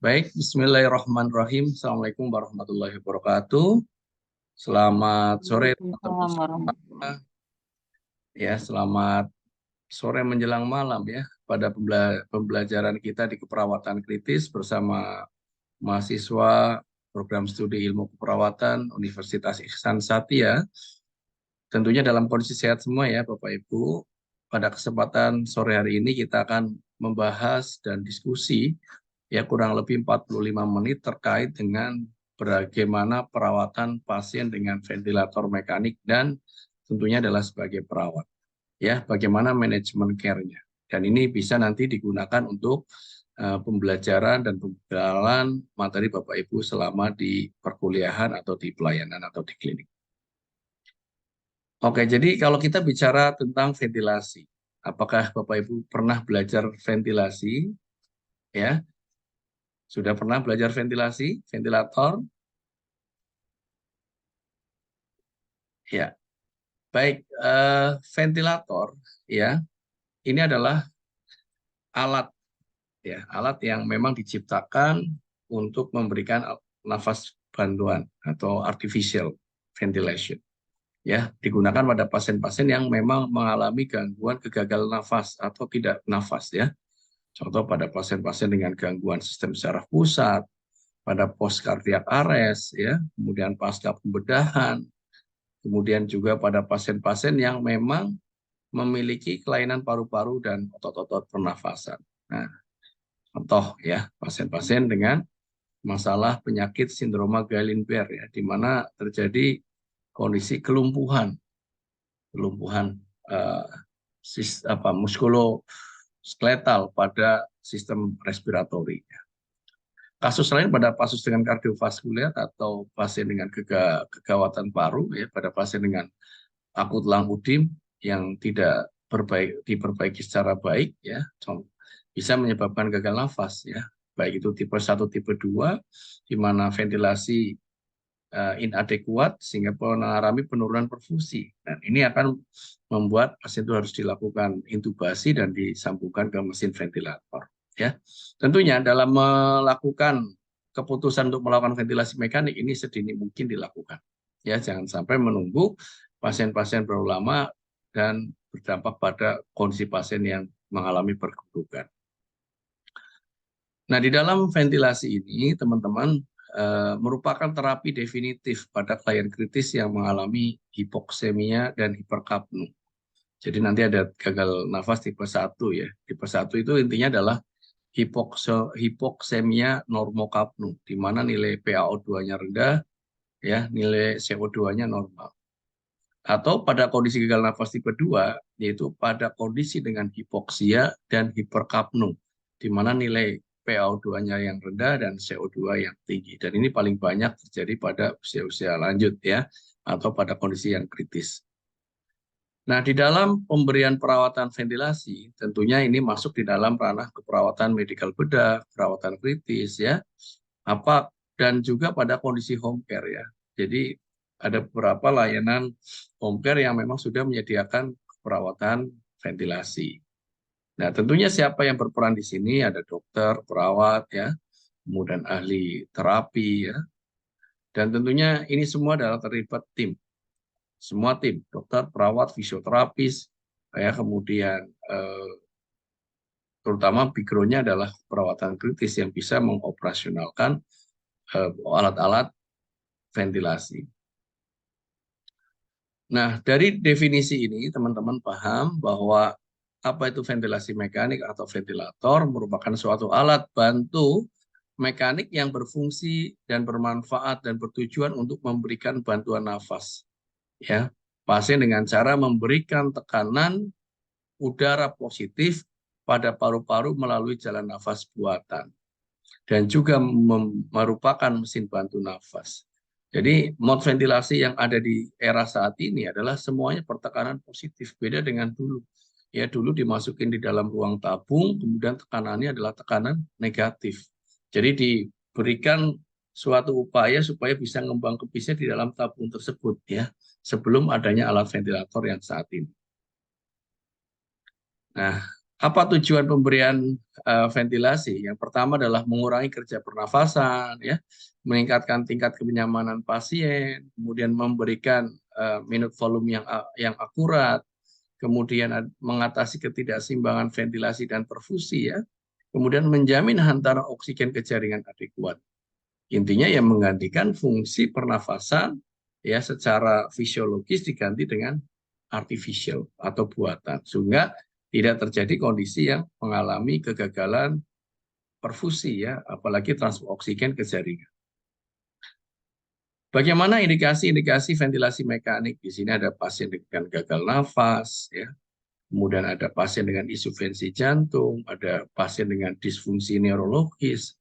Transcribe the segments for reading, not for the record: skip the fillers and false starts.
Baik, Bismillahirrahmanirrahim. Assalamualaikum warahmatullahi wabarakatuh. Selamat sore teman-teman Waalaikumsalam warahmatullahi. semua. Ya, selamat sore menjelang malam ya pada pembelajaran kita di keperawatan kritis bersama mahasiswa program studi ilmu keperawatan Universitas Ihsan Satya. Tentunya dalam kondisi sehat semua ya Bapak Ibu. Pada kesempatan sore hari ini kita akan membahas dan diskusi ya kurang lebih 45 menit terkait dengan bagaimana perawatan pasien dengan ventilator mekanik dan tentunya adalah sebagai perawat. Ya, bagaimana manajemen care-nya. Dan ini bisa nanti digunakan untuk pembelajaran dan pembekalan materi Bapak Ibu selama di perkuliahan atau di pelayanan atau di klinik. Oke, jadi kalau kita bicara tentang ventilasi, apakah Bapak Ibu pernah belajar ventilasi? Ya, sudah pernah belajar ventilasi, ventilator? Ya, baik. Ventilator, ya, ini adalah alat, ya, alat yang memang diciptakan untuk memberikan nafas bantuan atau artificial ventilation. Ya, digunakan pada pasien-pasien yang memang mengalami gangguan kegagalan nafas atau tidak nafas, ya. Contoh pada pasien-pasien dengan gangguan sistem saraf pusat, pada post cardiac arrest, ya, kemudian pasca pembedahan, kemudian juga pada pasien-pasien yang memang memiliki kelainan paru-paru dan otot-otot pernafasan. Nah, contoh ya, pasien-pasien dengan masalah penyakit sindroma Guillain-Barré ya, di mana terjadi kondisi kelumpuhan eh, muskuloskeletal pada sistem respiratori. Kasus lain pada pasien dengan kardiovaskuler atau pasien dengan kegawatan paru, ya, pada pasien dengan akut lambudin yang tidak diperbaiki secara baik, ya, bisa menyebabkan gagal nafas, ya, baik itu tipe 1, tipe 2, di mana ventilasi inadekuat sehingga mengalami penurunan perfusi. Dan ini akan membuat pasien itu harus dilakukan intubasi dan disambungkan ke mesin ventilator. Ya, tentunya dalam melakukan keputusan untuk melakukan ventilasi mekanik ini sedini mungkin dilakukan. Ya, jangan sampai menunggu pasien-pasien berlalu lama dan berdampak pada kondisi pasien yang mengalami perburukan. Nah, di dalam ventilasi ini, teman-teman, merupakan terapi definitif pada klien kritis yang mengalami hipoksemia dan hiperkapnu. Jadi nanti ada gagal nafas tipe 1 ya. Tipe 1 itu intinya adalah hipoksemia normokapnu, di mana nilai PaO2-nya rendah, ya, nilai CO2-nya normal. Atau pada kondisi gagal nafas tipe 2, yaitu pada kondisi dengan hipoksia dan hiperkapnu, di mana nilai PaO2-nya yang rendah dan CO2 yang tinggi. Dan ini paling banyak terjadi pada usia-usia lanjut, ya, atau pada kondisi yang kritis. Nah, di dalam pemberian perawatan ventilasi, tentunya ini masuk di dalam ranah keperawatan medikal bedah, perawatan kritis, ya, dan juga pada kondisi home care, ya. Jadi ada beberapa layanan home care yang memang sudah menyediakan perawatan ventilasi. Nah, tentunya siapa yang berperan di sini? Ada dokter, perawat, ya, kemudian ahli terapi, ya, dan tentunya ini semua adalah terlibat tim. Semua tim, dokter, perawat, fisioterapis, ya, kemudian terutama background-nya adalah perawatan kritis yang bisa mengoperasionalkan alat-alat ventilasi. Nah, dari definisi ini teman-teman paham bahwa apa itu ventilasi mekanik atau ventilator merupakan suatu alat bantu mekanik yang berfungsi dan bermanfaat dan bertujuan untuk memberikan bantuan nafas, ya, pasien dengan cara memberikan tekanan udara positif pada paru-paru melalui jalan nafas buatan dan juga merupakan mesin bantu nafas. Jadi mode ventilasi yang ada di era saat ini adalah semuanya pertekanan positif, beda dengan dulu. Ya, dulu dimasukin di dalam ruang tabung, kemudian tekanannya adalah tekanan negatif. Jadi diberikan suatu upaya supaya bisa ngembang kepisnya di dalam tabung tersebut, ya, sebelum adanya alat ventilator yang saat ini. Nah, Apa tujuan pemberian ventilasi? Yang pertama adalah mengurangi kerja pernafasan, ya, meningkatkan tingkat kenyamanan pasien, kemudian memberikan minute volume yang akurat, kemudian mengatasi ketidakseimbangan ventilasi dan perfusi, ya, kemudian menjamin hantaran oksigen ke jaringan adekuat. Intinya yang menggantikan fungsi pernafasan ya secara fisiologis diganti dengan artificial atau buatan, sehingga tidak terjadi kondisi yang mengalami kegagalan perfusi ya, apalagi transfer oksigen ke jaringan. Bagaimana indikasi-indikasi ventilasi mekanik? Di sini ada pasien dengan gagal nafas, ya, kemudian ada pasien dengan insuficiensi jantung, ada pasien dengan disfungsi neurologis,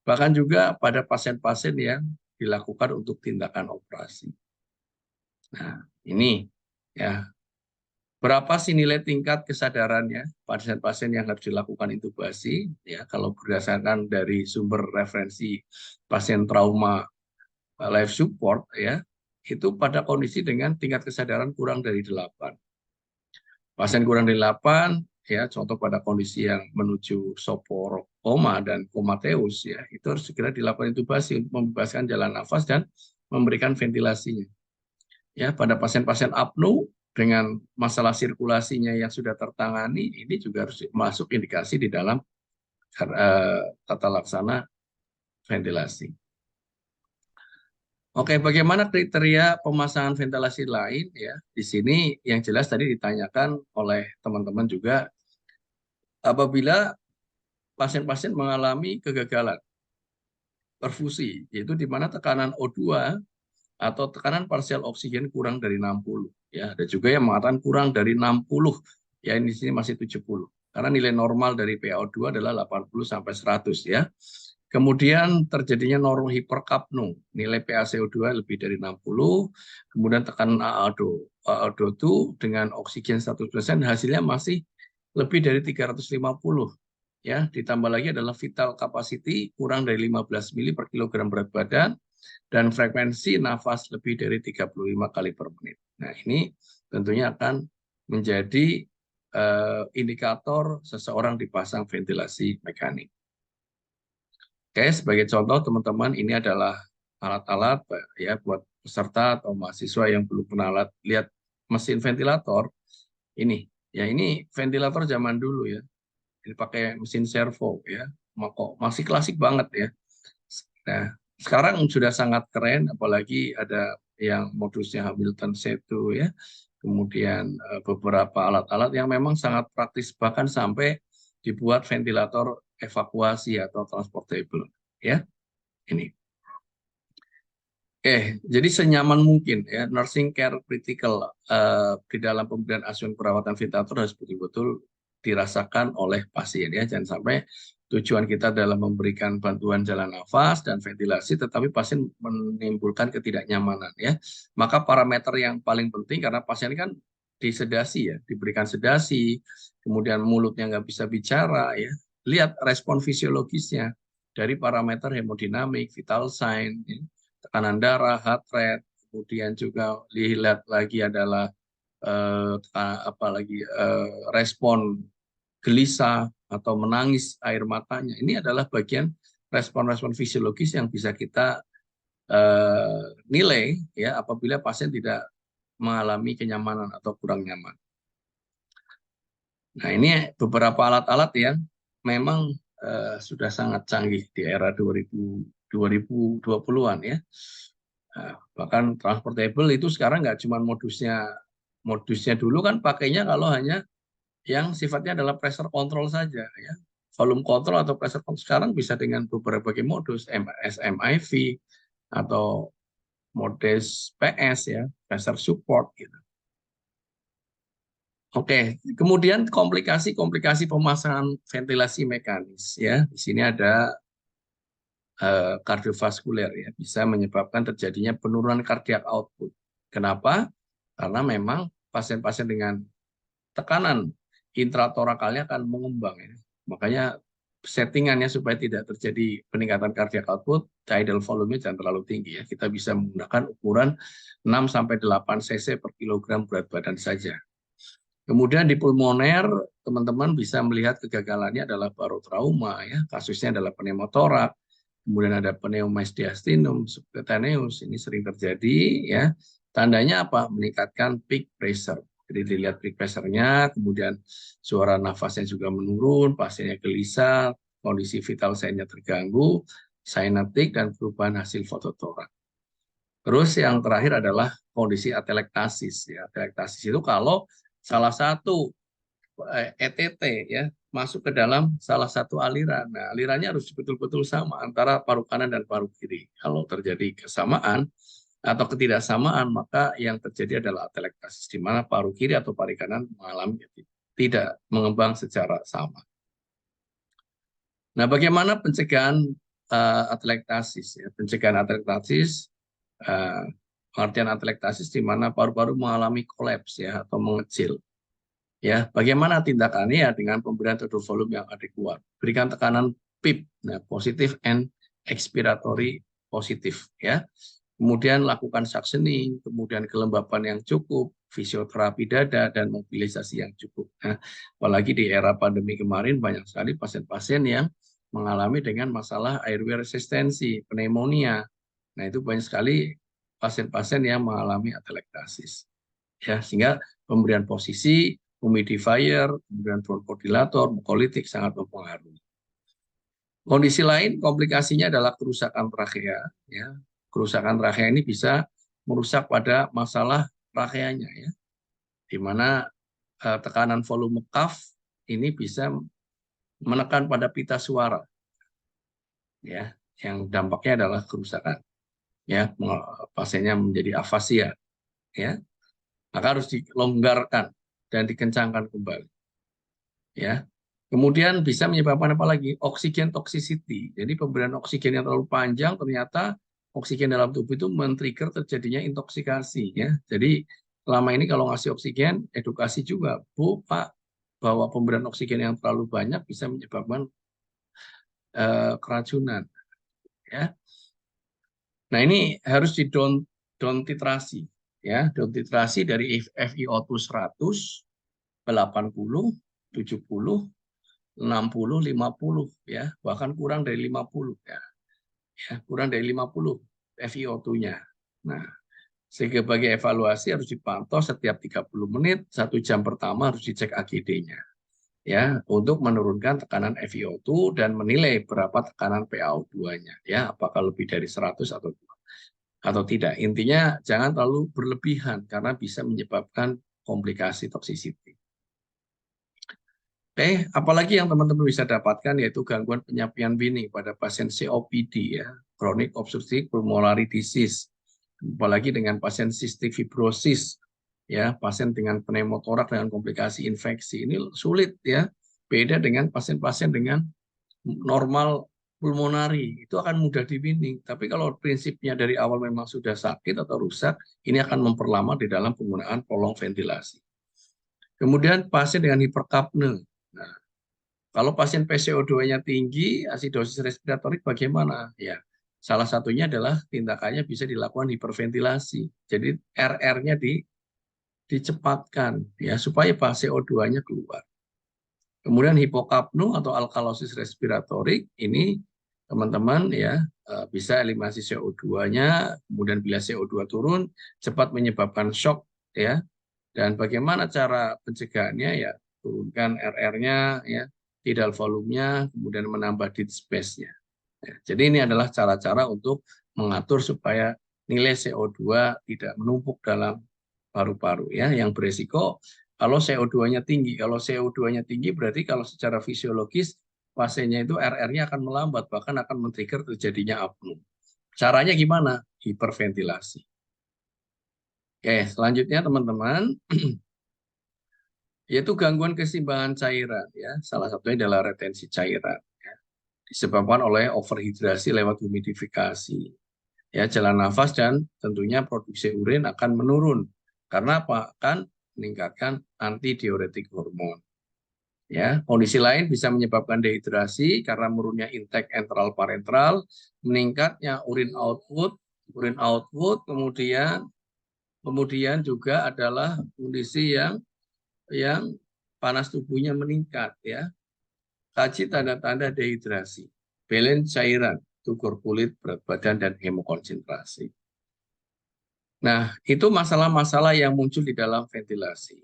bahkan juga pada pasien-pasien yang dilakukan untuk tindakan operasi. Nah, ini ya, berapa sih nilai tingkat kesadarannya pasien-pasien yang harus dilakukan intubasi? Ya, kalau berdasarkan dari sumber referensi pasien trauma life support, ya, itu pada kondisi dengan tingkat kesadaran kurang dari 8. Pasien kurang dari 8, ya, contoh pada kondisi yang menuju soporokoma dan komateus, ya, itu harus segera dilakukan intubasi untuk membebaskan jalan nafas dan memberikan ventilasinya. Ya, pada pasien-pasien apnu dengan masalah sirkulasinya yang sudah tertangani, ini juga harus masuk indikasi di dalam tata laksana ventilasi. Oke, bagaimana kriteria pemasangan ventilasi lain ya? Di sini yang jelas tadi ditanyakan oleh teman-teman juga, apabila pasien-pasien mengalami kegagalan perfusi, yaitu di mana tekanan O2 atau tekanan parsial oksigen kurang dari 60, ya. Ada juga yang mengatakan kurang dari 60, ya, ini di sini masih 70. Karena nilai normal dari PaO2 adalah 80 sampai 100, ya. Kemudian terjadinya normal hiperkapnu, nilai PaCO2 lebih dari 60, kemudian tekanan AO2 dengan oksigen 100% hasilnya masih lebih dari 350, ya. Ditambah lagi adalah vital capacity kurang dari 15 mili per kilogram berat badan, dan frekuensi nafas lebih dari 35 kali per menit. Nah, ini tentunya akan menjadi indikator seseorang dipasang ventilasi mekanik. Oke, sebagai contoh teman-teman, ini adalah alat-alat ya buat peserta atau mahasiswa yang belum pernah lihat mesin ventilator. Ini, ya, ini ventilator zaman dulu ya. Ini pakai mesin servo ya. Masih klasik banget ya. Nah, sekarang sudah sangat keren, apalagi ada yang modusnya Hamilton C2 ya. Kemudian beberapa alat-alat yang memang sangat praktis, bahkan sampai dibuat ventilator evakuasi atau transportable ya. Ini. Jadi senyaman mungkin ya, nursing care critical di dalam pemberian asuhan perawatan ventilator harus betul-betul dirasakan oleh pasien ya. Jangan sampai tujuan kita dalam memberikan bantuan jalan nafas dan ventilasi, tetapi pasien menimbulkan ketidaknyamanan ya. Maka parameter yang paling penting, karena pasien kan disedasi ya, diberikan sedasi, kemudian mulutnya nggak bisa bicara ya. Lihat respon fisiologisnya dari parameter hemodinamik, vital sign, ya, tekanan darah, heart rate, kemudian juga dilihat lagi adalah respon gelisah atau menangis air matanya. Ini adalah bagian respon-respon fisiologis yang bisa kita nilai ya apabila pasien tidak mengalami kenyamanan atau kurang nyaman. Nah, ini beberapa alat-alat yang memang sudah sangat canggih di era 2020-an ya. Nah, bahkan transportable itu sekarang nggak cuma modusnya dulu kan pakainya kalau hanya yang sifatnya adalah pressure control saja ya. Volume control atau pressure control sekarang bisa dengan beberapa modus, SMIV atau modus PS ya, pressure support gitu. Oke, kemudian komplikasi pemasangan ventilasi mekanis ya. Di sini ada kardiovaskuler ya, bisa menyebabkan terjadinya penurunan cardiac output. Kenapa? Karena memang pasien-pasien dengan tekanan intratorakalnya akan mengembang ya. Makanya settingannya supaya tidak terjadi peningkatan cardiac output, tidal volume jangan terlalu tinggi ya. Kita bisa menggunakan ukuran 6 sampai 8 cc per kilogram berat badan saja. Kemudian di pulmoner, teman-teman bisa melihat kegagalannya adalah barotrauma, ya. Kasusnya adalah pneumotorak, kemudian ada pneumocystinum subcutaneous, ini sering terjadi, ya. Tandanya apa? Meningkatkan peak pressure. Jadi dilihat peak pressure-nya, kemudian suara nafasnya juga menurun, pasiennya gelisah, kondisi vital sign-nya terganggu, sinaptik, dan perubahan hasil fototorak. Terus yang terakhir adalah kondisi atelektasis. Ya, atelektasis itu kalau salah satu ETT ya masuk ke dalam salah satu aliran. Nah, alirannya harus betul-betul sama antara paru kanan dan paru kiri. Kalau terjadi kesamaan atau ketidaksamaan, maka yang terjadi adalah atelektasis, di mana paru kiri atau paru kanan mengalami tidak mengembang secara sama. Nah, bagaimana pencegahan atelektasis? Ya? Pencegahan atelektasis, pengertian atelektasis di mana paru-paru mengalami kolaps ya atau mengecil. Ya, bagaimana tindakannya ya dengan pemberian total volume yang adekuat. Berikan tekanan PIP, nah, positif and expiratory positif ya. Kemudian lakukan suctioning, kemudian kelembapan yang cukup, fisioterapi dada dan mobilisasi yang cukup. Nah, apalagi di era pandemi kemarin banyak sekali pasien-pasien yang mengalami dengan masalah airway resistensi, pneumonia. Nah, itu banyak sekali pasien-pasien yang mengalami atelektasis. Ya, sehingga pemberian posisi, humidifier, kemudian bronchodilator, mukolitik sangat mempengaruhi. Kondisi lain, komplikasinya adalah kerusakan trachea. Ya. Kerusakan trachea ini bisa merusak pada masalah tracheanya, ya, di mana tekanan volume cuff ini bisa menekan pada pita suara, ya, yang dampaknya adalah kerusakan, ya, pasiennya menjadi afasia, ya, maka harus dilonggarkan dan dikencangkan kembali, ya. Kemudian bisa menyebabkan apa lagi? Oksigen toxicity. Jadi pemberian oksigen yang terlalu panjang ternyata oksigen dalam tubuh itu men-trigger terjadinya intoksikasi, ya. Jadi selama ini kalau ngasih oksigen, edukasi juga, Bu, Pak, bahwa pemberian oksigen yang terlalu banyak bisa menyebabkan keracunan, ya. Nah, ini harus down titrasi, ya. Down titrasi dari FiO2 100, 80, 70, 60, 50 ya, bahkan kurang dari 50 ya. Ya, kurang dari 50 FiO2-nya. Nah, sebagai evaluasi harus dipantau setiap 30 menit, 1 jam pertama harus dicek AGD-nya. Ya, untuk menurunkan tekanan FiO2 dan menilai berapa tekanan PaO2-nya, ya, apakah lebih dari 100 atau tidak. Intinya jangan terlalu berlebihan karena bisa menyebabkan komplikasi toksisitas. Oke, apalagi yang teman-teman bisa dapatkan yaitu gangguan penyampaian bini pada pasien COPD ya, chronic obstructive pulmonary disease. Apalagi dengan pasien cystic fibrosis ya, pasien dengan pneumotorak dengan komplikasi infeksi ini sulit ya. Beda dengan pasien-pasien dengan normal pulmonari, itu akan mudah dibining. Tapi kalau prinsipnya dari awal memang sudah sakit atau rusak, ini akan memperlama di dalam penggunaan prolong ventilasi. Kemudian pasien dengan hiperkapne. Nah, kalau pasien PCO2-nya tinggi, asidosis respiratorik bagaimana? Ya, salah satunya adalah tindakannya bisa dilakukan hiperventilasi. Jadi RR-nya dicepatkan ya supaya CO2-nya keluar. Kemudian hipokapnu atau alkalosis respiratorik ini teman-teman ya bisa eliminasi CO2-nya, kemudian bila CO2 turun cepat menyebabkan shock ya. Dan bagaimana cara pencegahannya ya turunkan RR-nya ya, tidal volumenya, kemudian menambah dead space-nya. Ya, jadi ini adalah cara-cara untuk mengatur supaya nilai CO2 tidak menumpuk dalam paru-paru ya, yang beresiko kalau CO2-nya tinggi. Kalau CO2-nya tinggi berarti kalau secara fisiologis pasiennya itu RR-nya akan melambat, bahkan akan men-trigger terjadinya apnu. Caranya gimana? Hiperventilasi. Oke, selanjutnya teman-teman, yaitu gangguan keseimbangan cairan ya. Salah satunya adalah retensi cairan ya. Disebabkan oleh overhidrasi lewat humidifikasi. Ya, jalan nafas dan tentunya produksi urin akan menurun. Karena apa? Akan meningkatkan antidiuretik hormon. Ya, kondisi lain bisa menyebabkan dehidrasi karena menurunnya intake enteral parenteral, meningkatnya urin output, kemudian juga adalah kondisi yang yang panas tubuhnya meningkat ya. Kaji tanda-tanda dehidrasi, balance cairan, tukur kulit, berat badan, dan hemokonsentrasi. Nah, itu masalah-masalah yang muncul di dalam ventilasi.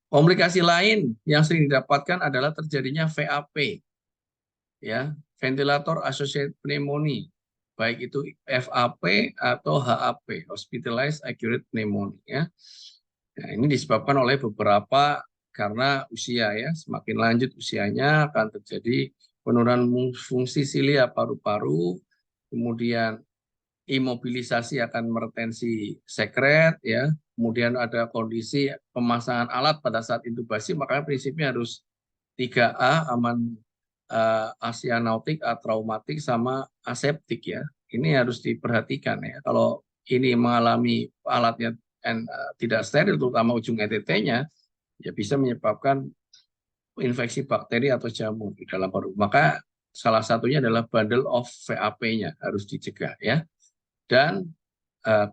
Komplikasi lain yang sering didapatkan adalah terjadinya VAP, ya, ventilator associated pneumonia, baik itu FAP atau HAP, hospitalized acute pneumonia. Ya. Nah, ini disebabkan oleh beberapa karena usia ya, semakin lanjut usianya akan terjadi penurunan fungsi silia paru-paru, kemudian imobilisasi akan meretensi sekret ya, kemudian ada kondisi pemasangan alat pada saat intubasi, makanya prinsipnya harus 3A aman asianautik, atraumatik sama aseptik ya. Ini harus diperhatikan ya. Kalau ini mengalami alatnya tidak steril terutama ujung ETT-nya ya bisa menyebabkan infeksi bakteri atau jamur di dalam paru. Maka salah satunya adalah bundle of VAP-nya harus dicegah ya. Dan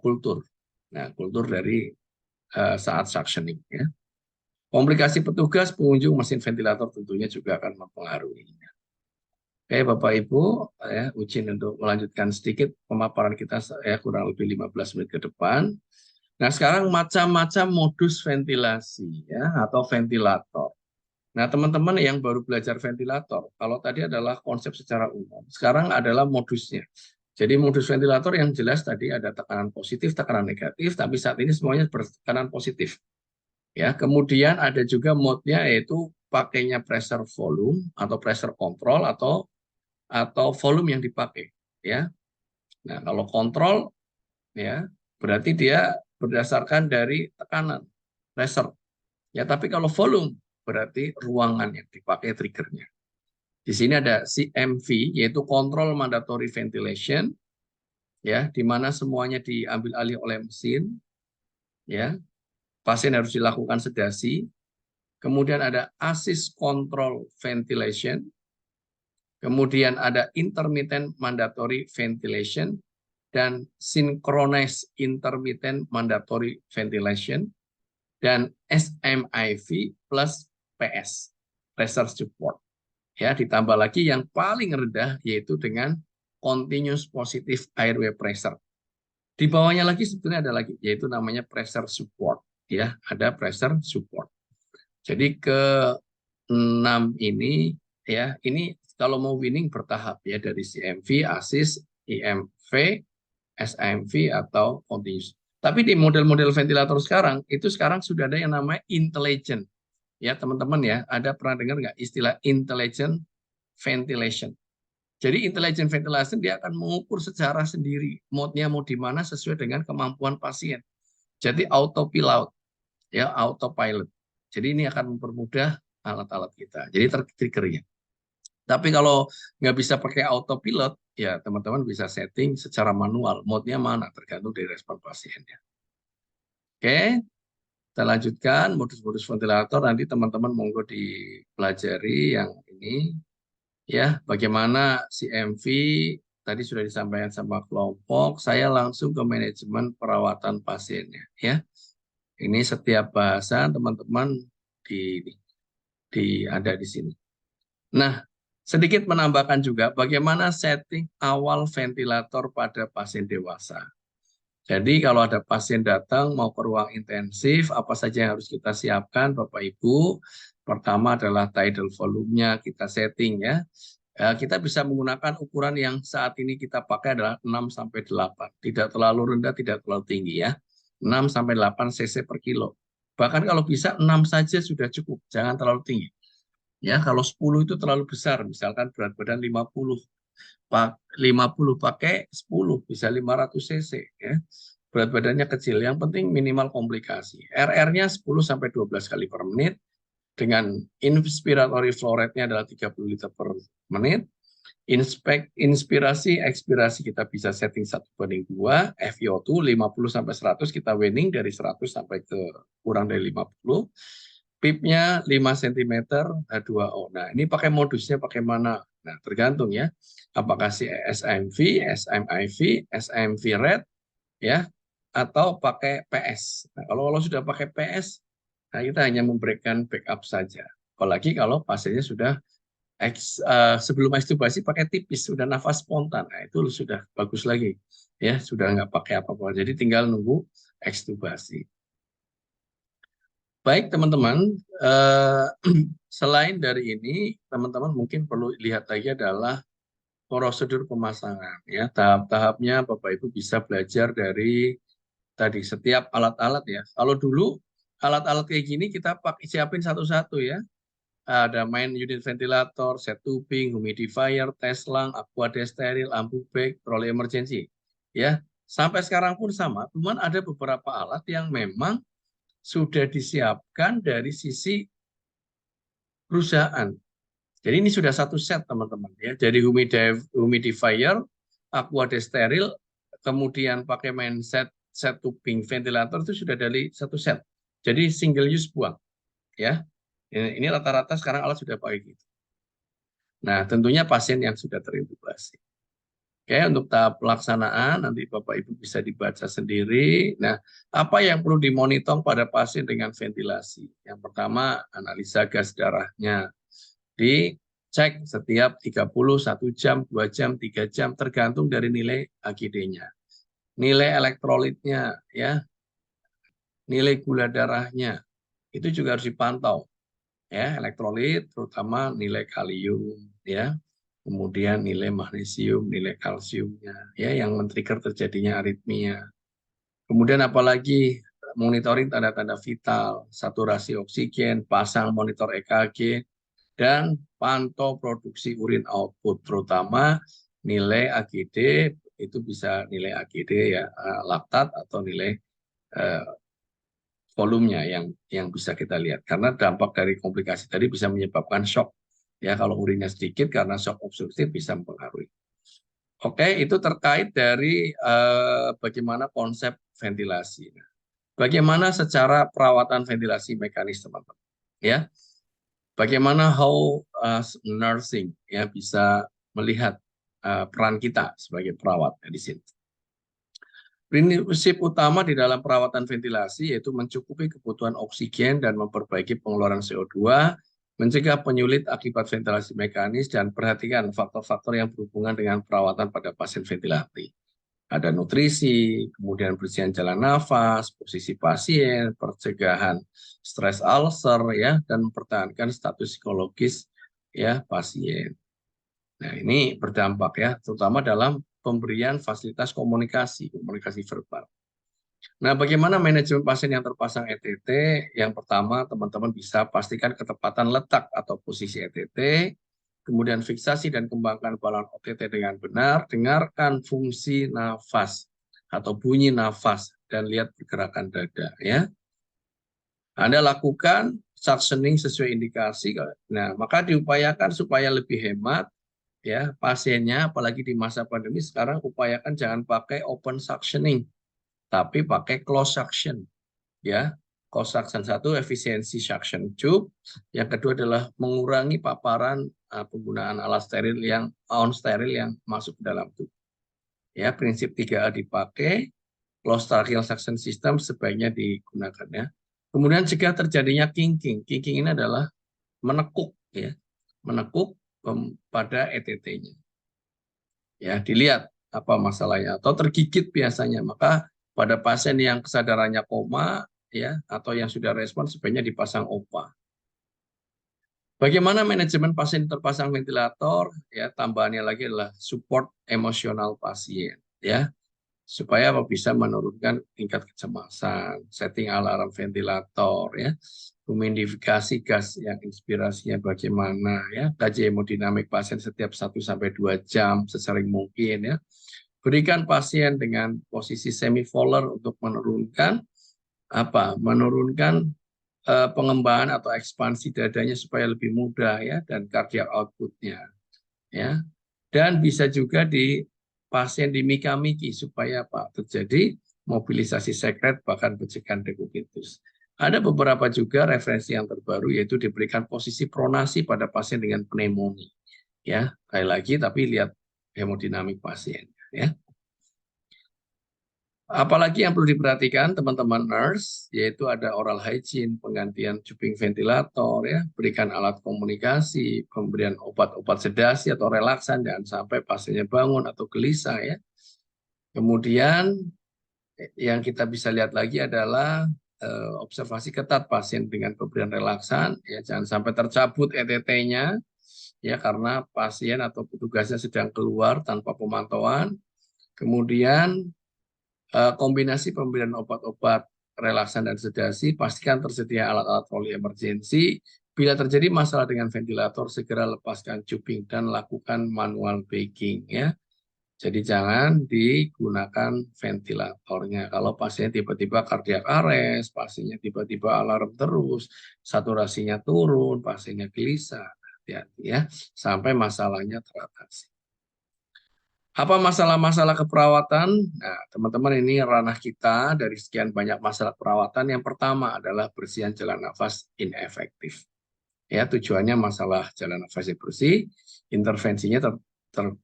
kultur. Nah, kultur dari saat suctioning ya. Komplikasi petugas pengunjung mesin ventilator tentunya juga akan mempengaruhinya. Oke, Bapak Ibu, ya, izin untuk melanjutkan sedikit pemaparan kita ya kurang lebih 15 menit ke depan. Nah, sekarang macam-macam modus ventilasi ya atau ventilator. Nah, teman-teman yang baru belajar ventilator, kalau tadi adalah konsep secara umum, sekarang adalah modusnya. Jadi modus ventilator yang jelas tadi ada tekanan positif, tekanan negatif, tapi saat ini semuanya bertekanan positif. Ya, kemudian ada juga mode-nya yaitu pakainya pressure volume atau pressure control atau volume yang dipakai, ya. Nah, kalau kontrol ya berarti dia berdasarkan dari tekanan pressure. Ya, tapi kalau volume berarti ruangan yang dipakai triggernya. Di sini ada CMV yaitu Control Mandatory Ventilation ya, di mana semuanya diambil alih oleh mesin ya. Pasien harus dilakukan sedasi. Kemudian ada Assist Control Ventilation. Kemudian ada Intermittent Mandatory Ventilation dan Synchronized Intermittent Mandatory Ventilation dan SMIV plus PS, Pressure Support. Ya, ditambah lagi yang paling rendah yaitu dengan Continuous Positive Airway Pressure. Di bawahnya lagi sebetulnya ada lagi yaitu namanya Pressure Support. Ya, ada Pressure Support. Jadi ke-6 ini ya, ini kalau mau winning bertahap ya dari CMV, ASIS, IMV, SIMV atau continuous. Tapi di model-model ventilator sekarang itu sekarang sudah ada yang namanya intelligent. Ya, teman-teman ya, ada pernah dengar nggak istilah intelligent ventilation? Jadi intelligent ventilation dia akan mengukur secara sendiri mode-nya mau di mana sesuai dengan kemampuan pasien. Jadi autopilot ya, autopilot. Jadi ini akan mempermudah alat-alat kita. Jadi triggernya. Tapi kalau nggak bisa pakai autopilot, ya teman-teman bisa setting secara manual. Mode-nya mana, tergantung dari respon pasiennya. Oke, kita lanjutkan modus-modus ventilator. Nanti teman-teman monggo dipelajari yang ini. Ya, bagaimana CMV tadi sudah disampaikan sama kelompok. Saya langsung ke manajemen perawatan pasiennya. Ya, ini setiap bahasan teman-teman ada di sini. Nah, sedikit menambahkan juga bagaimana setting awal ventilator pada pasien dewasa. Jadi kalau ada pasien datang mau ke ruang intensif, apa saja yang harus kita siapkan Bapak Ibu? Pertama adalah tidal volume-nya kita setting ya. Kita bisa menggunakan ukuran yang saat ini kita pakai adalah 6-8. Tidak terlalu rendah, tidak terlalu tinggi ya. 6-8 cc per kilo. Bahkan kalau bisa 6 saja sudah cukup, jangan terlalu tinggi. Ya, kalau 10 itu terlalu besar, misalkan berat badan 50 pakai 10 bisa 500 cc ya. Berat badannya kecil, yang penting minimal komplikasi. RR-nya 10-12 kali per menit dengan inspiratory flow rate-nya adalah 30 liter per menit. Inspirasi, ekspirasi kita bisa setting 1:2, FiO2 50-100 kita weaning dari 100 sampai ke kurang dari 50. PIP-nya 5 cm, H2O. Nah, ini pakai modusnya pakai mana? Nah, tergantung ya. Apakah si SIMV, SMIV, SIMV red, ya, atau pakai PS. Nah, kalau sudah pakai PS, Nah, kita hanya memberikan backup saja. Apalagi kalau pasiennya sudah sebelum ekstubasi pakai tipis, sudah nafas spontan. Nah, itu sudah bagus lagi. Ya, sudah nggak pakai apa-apa. Jadi tinggal nunggu ekstubasi. Baik, teman-teman. Selain dari ini, teman-teman mungkin perlu lihat lagi adalah prosedur pemasangan. Ya, tahap-tahapnya Bapak Ibu bisa belajar dari tadi setiap alat-alat ya. Kalau dulu alat-alat kayak gini kita pakai siapin satu-satu ya. Ada main unit ventilator, set tubing, humidifier, tes lang, aqua steril, ambu bag, trolley emergency. Ya, sampai sekarang pun sama. Cuman ada beberapa alat yang memang sudah disiapkan dari sisi perusahaan. Jadi ini sudah satu set teman-teman ya. Jadi humidifier, aqua steril, kemudian pakai main set tubing ventilator itu sudah dari satu set. Jadi single use buang ya. Ini rata-rata sekarang alat sudah pakai gitu. Nah, tentunya pasien yang sudah terintubasi. Oke, untuk tahap pelaksanaan nanti Bapak Ibu bisa dibaca sendiri. Nah, apa yang perlu dimonitor pada pasien dengan ventilasi? Yang pertama, analisa gas darahnya. Dicek setiap 30, 1 jam, 2 jam, 3 jam, tergantung dari nilai AGD-nya. Nilai elektrolitnya, ya, nilai gula darahnya, itu juga harus dipantau. Ya, elektrolit terutama nilai kalium ya, kemudian nilai magnesium, nilai kalsiumnya ya yang men-trigger terjadinya aritmia. Kemudian apalagi monitoring tanda-tanda vital, saturasi oksigen, pasang monitor EKG dan pantau produksi urin output terutama nilai AGD itu bisa nilai AGD ya laktat atau nilai volumenya yang bisa kita lihat karena dampak dari komplikasi tadi bisa menyebabkan shock ya kalau urinnya sedikit karena shock obstruktif bisa mempengaruhi. Oke, itu terkait dari bagaimana konsep ventilasi. Bagaimana secara perawatan ventilasi mekanis teman-teman ya. Bagaimana how nursing ya bisa melihat peran kita sebagai perawat di sini. Prinsip utama di dalam perawatan ventilasi yaitu mencukupi kebutuhan oksigen dan memperbaiki pengeluaran CO2, mencegah penyulit akibat ventilasi mekanis, dan perhatikan faktor-faktor yang berhubungan dengan perawatan pada pasien ventilasi. Ada nutrisi, kemudian bersihan jalan nafas, posisi pasien, pencegahan stres ulcer, ya, dan mempertahankan status psikologis ya pasien. Nah, ini berdampak ya, terutama dalam pemberian fasilitas komunikasi verbal. Nah, bagaimana manajemen pasien yang terpasang ETT? Yang pertama, teman-teman bisa pastikan ketepatan letak atau posisi ETT, kemudian fiksasi dan kembangkan balon OTT dengan benar, dengarkan fungsi nafas atau bunyi nafas, dan lihat pergerakan dada. Ya, Anda lakukan suctioning sesuai indikasi. Nah, maka diupayakan supaya lebih hemat ya pasiennya, apalagi di masa pandemi sekarang upayakan jangan pakai open suctioning tapi pakai close suction ya. Close suction satu efisiensi suction tube, yang kedua adalah mengurangi paparan penggunaan alat steril yang steril yang masuk ke dalam tubuh ya. Prinsip 3A dipakai, close tracheal suction system sebaiknya digunakan ya. Kemudian jika terjadinya kinking ini adalah menekuk ya, menekuk pada ETT-nya. Ya, dilihat apa masalahnya atau tergigit biasanya. Maka pada pasien yang kesadarannya koma ya atau yang sudah respon sebaiknya dipasang OPA. Bagaimana manajemen pasien terpasang ventilator? Ya, tambahannya lagi adalah support emosional pasien ya. Supaya bisa menurunkan tingkat kecemasan, setting alarm ventilator ya, humidifikasi gas yang inspirasinya bagaimana ya, kaji hemodinamik pasien setiap 1-2 jam sesering mungkin ya. Berikan pasien dengan posisi semivolar untuk menurunkan pengembangan atau ekspansi dadanya supaya lebih mudah ya, dan cardiac outputnya ya. Dan bisa juga di pasien di miki supaya terjadi mobilisasi sekret bahkan pencegahan dekubitus. Ada beberapa juga referensi yang terbaru yaitu diberikan posisi pronasi pada pasien dengan pneumonia. Ya, sekali lagi tapi lihat hemodinamik pasien ya. Apalagi yang perlu diperhatikan teman-teman nurse, yaitu ada oral hygiene, penggantian cuping ventilator, ya, berikan alat komunikasi, pemberian obat-obat sedasi atau relaksan, jangan sampai pasiennya bangun atau gelisah, ya. Kemudian yang kita bisa lihat lagi adalah observasi ketat pasien dengan pemberian relaksan, ya, jangan sampai tercabut ETT-nya, ya, karena pasien atau petugasnya sedang keluar tanpa pemantauan. Kemudian kombinasi pemberian obat-obat relaksan dan sedasi, pastikan tersedia alat-alat poli emergensi. Bila terjadi masalah dengan ventilator, segera lepaskan cuping dan lakukan manual bagging, ya. Jadi jangan digunakan ventilatornya. Kalau pasien tiba-tiba cardiac arrest, pasiennya tiba-tiba alarm terus, saturasinya turun, pasiennya gelisah, hati-hati, ya, sampai masalahnya teratasi. Apa masalah-masalah keperawatan? Nah, teman-teman, ini ranah kita dari sekian banyak masalah perawatan. Yang pertama adalah bersihan jalan nafas inefektif. Ya, tujuannya masalah jalan nafas yang bersih, intervensinya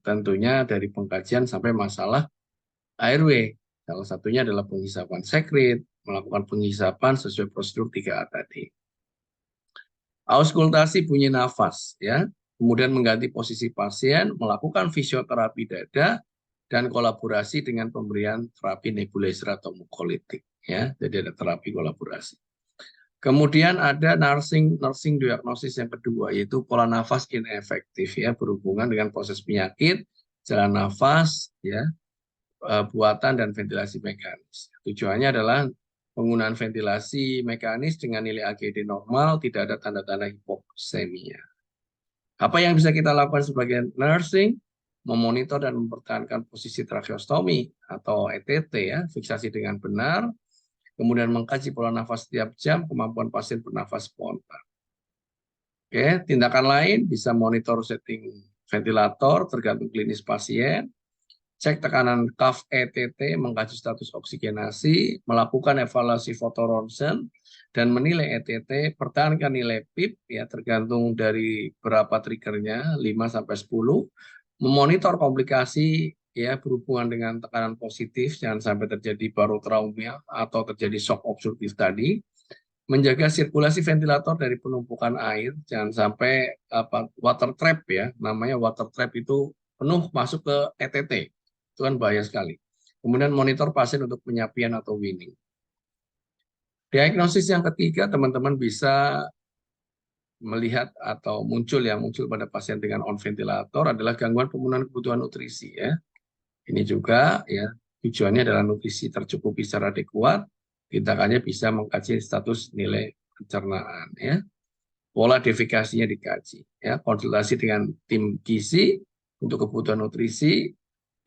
tentunya dari pengkajian sampai masalah airway. Salah satunya adalah penghisapan sekret, melakukan penghisapan sesuai prosedur 3A tadi. Auskultasi bunyi nafas, ya. Kemudian mengganti posisi pasien, melakukan fisioterapi dada, dan kolaborasi dengan pemberian terapi nebulizer atau mukolitik, ya. Jadi ada terapi kolaborasi. Kemudian ada nursing diagnosis yang kedua, yaitu pola nafas inefektif, ya, berhubungan dengan proses penyakit, jalan nafas, ya, buatan dan ventilasi mekanis. Tujuannya adalah penggunaan ventilasi mekanis dengan nilai AGD normal, tidak ada tanda-tanda hipoksemia. Apa yang bisa kita lakukan sebagai nursing? Memonitor dan mempertahankan posisi tracheostomi atau ETT, ya, fiksasi dengan benar, kemudian mengkaji pola nafas setiap jam, kemampuan pasien bernafas spontan. Oke, tindakan lain bisa monitor setting ventilator tergantung klinis pasien, cek tekanan cuff ETT, mengkaji status oksigenasi, melakukan evaluasi fotoronsen, dan menilai ETT, pertahankan nilai PIP, ya, tergantung dari berapa triggernya, 5-10, memonitor komplikasi, ya, berhubungan dengan tekanan positif, jangan sampai terjadi barotrauma atau terjadi shock obstruktif tadi, menjaga sirkulasi ventilator dari penumpukan air, jangan sampai water trap, ya, namanya water trap itu penuh masuk ke ETT, itu kan bahaya sekali. Kemudian monitor pasien untuk penyapian atau weaning. Diagnosis yang ketiga, teman-teman bisa melihat atau muncul pada pasien dengan on ventilator adalah gangguan pemenuhan kebutuhan nutrisi, ya. Ini juga, ya, tujuannya adalah nutrisi tercukupi secara adekuat, tindakannya bisa mengkaji status nilai pencernaan, ya. Pola defekasinya dikaji, ya, konsultasi dengan tim gizi untuk kebutuhan nutrisi,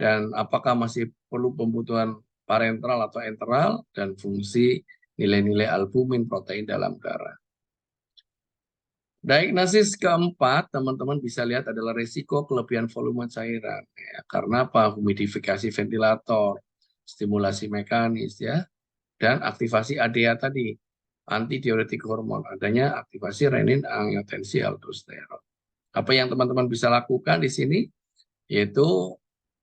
dan apakah masih perlu pembutuhan parenteral atau enteral, dan fungsi nilai-nilai albumin protein dalam darah. Diagnosis keempat, teman-teman bisa lihat adalah risiko kelebihan volume cairan, ya, karena apa? Humidifikasi ventilator, stimulasi mekanis, ya, dan aktivasi ADA tadi, antidiuretik hormon, adanya aktivasi renin, angiotensin, aldosteron. Apa yang teman-teman bisa lakukan di sini? Yaitu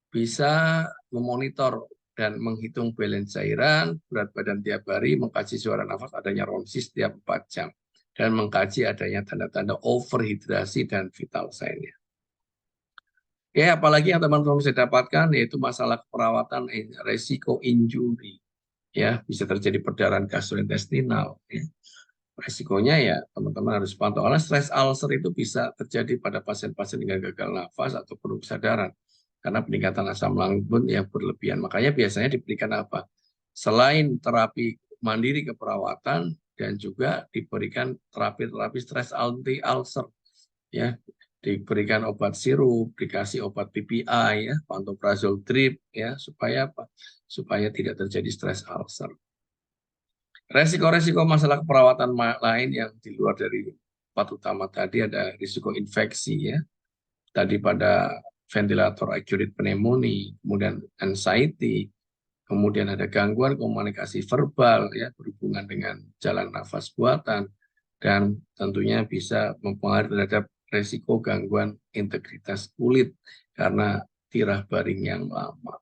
bisa memonitor dan menghitung balance cairan, berat badan tiap hari, mengkaji suara nafas, adanya ronsis setiap 4 jam. Dan mengkaji adanya tanda-tanda overhidrasi dan vital sign-nya. Oke, apalagi yang teman-teman bisa dapatkan yaitu masalah perawatan resiko injury, ya, bisa terjadi perdarahan gastrointestinal, ya. Resikonya, ya, teman-teman harus pantau, karena stres ulcer itu bisa terjadi pada pasien-pasien dengan gagal nafas atau penuh kesadaran karena peningkatan asam lambung yang berlebihan. Makanya biasanya diberikan apa? Selain terapi mandiri keperawatan, dan juga diberikan terapi stres anti ulcer, ya, diberikan obat sirup, dikasih obat PPI, ya, pantoprazol drip, ya, supaya apa? Supaya tidak terjadi stres ulcer. Resiko-resiko masalah keperawatan lain yang di luar dari 4 utama tadi ada risiko infeksi, ya. Tadi pada ventilator acute pneumonia, kemudian anxiety, kemudian ada gangguan komunikasi verbal, ya, berhubungan dengan jalan nafas buatan, dan tentunya bisa mempengaruhi terhadap resiko gangguan integritas kulit karena tirah baring yang lama.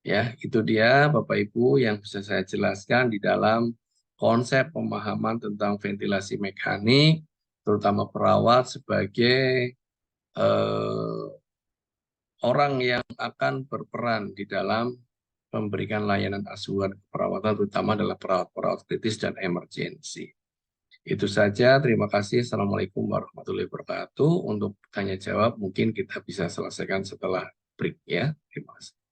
Ya, itu dia Bapak Ibu yang bisa saya jelaskan di dalam konsep pemahaman tentang ventilasi mekanik, terutama perawat sebagai eh, orang yang akan berperan di dalam memberikan layanan asuhan keperawatan, terutama adalah perawat-perawat kritis dan emergensi. Itu saja, terima kasih. Assalamualaikum warahmatullahi wabarakatuh. Untuk tanya jawab, mungkin kita bisa selesaikan setelah break ya. Terima kasih.